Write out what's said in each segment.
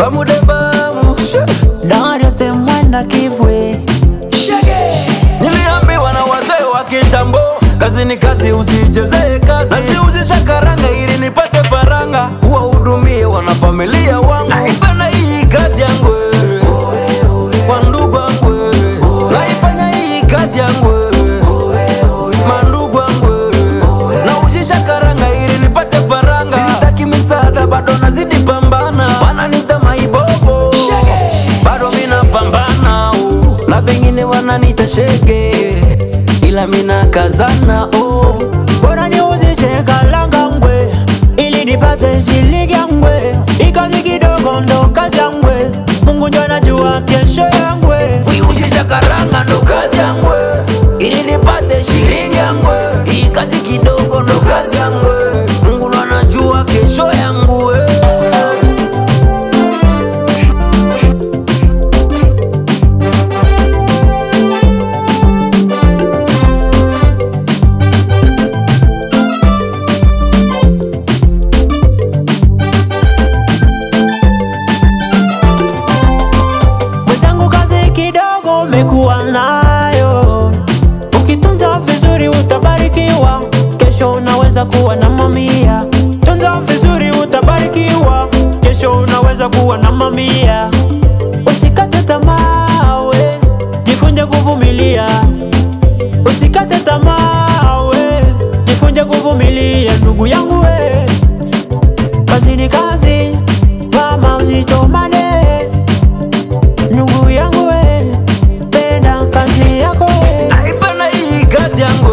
bamu de bamu. Dario ste mwenda kivwe. Niliambiwa na wazee wa kitambo, kazi ni kazi, usijezee kazi. Naziuzisha karanga ili nipate faranga, kuwahudumie wanafamilia wangu. Naipenda hii kazi yangu, wandugu wangu. Naifanya hii kazi yangu, mandugu wangu. Nauzisha karanga ili nipate faranga, sitaki misaada, bado nazidi pambana. Wananiita maibobo, bado mina pambana. Na bengine wananiita shege, ila mina kazana. Bora niuzishe kalanga ngwe, ili nipate shilingi ngwe. Ikazi kidogo ndo kazi ngwe, Mungu ndio anajua kesho yangu. Kuuzisha karanga ndo kazi yangu, ili nipate shilingi ngwe. Ikazi kidogo ndo kazi yangu, Mungu ndo anajua kesho yangu. Umekuwa nayo, ukitunza vizuri utabarikiwa. Kesho unaweza kuwa na mamia. Tunza vizuri utabarikiwa. Kesho unaweza kuwa na mamia. Usikate tamaa we, jifunze kuvumilia. Usikate tamaa we, jifunze kuvumilia ndugu yangu we. Kazi ni kazi, mama usichomane. Ndugu yangu we, kazi yako. Naipenda hii kazi yangu,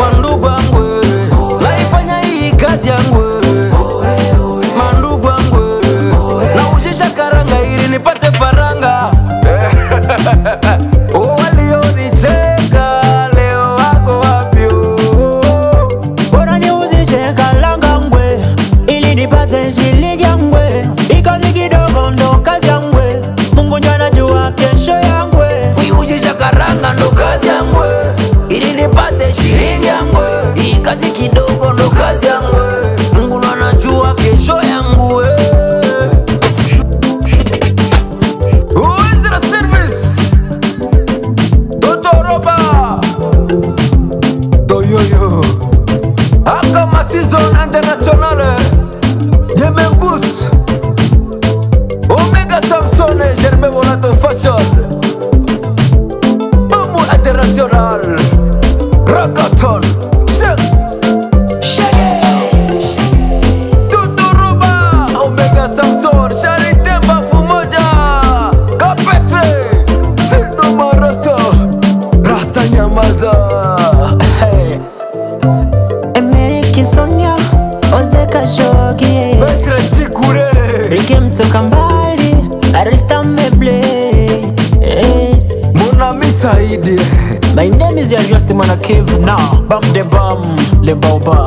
wandugu wangu. Naifanya hii kazi yangu, mandugu wangu. Nauzisha karanga ili nipate faranga. Walionicheka leo wako wapi? Bora niuzishe kalanga ngwe, ili nipate shilingi ngwe. Ikazi kidogo ndo kazi ngwe, Mungu ndio anajua kesho yangu. Kuuzisha karanga ndo kazi yangu, ili nipate shilingi yangu. Hii kazi kidogo ndo kazi yangu, Mungu ndo anajua kesho yangu. Uwezera service Toto Roba Toyoyo Akama season internationale Yemengus Omega Samson Germain Bonato Fashion International Rakaton Tuturuba Omega Samson Charité Bafu Moja Kapetre Sindo Marasa Rasta Nyamaza Emeriki Sonia Ozeka Shogi Petre Chikure Rike mtoka mbali Arista Meble Monami Saidi. My name is Just Mana Cave now. Bam de bam, le baoba.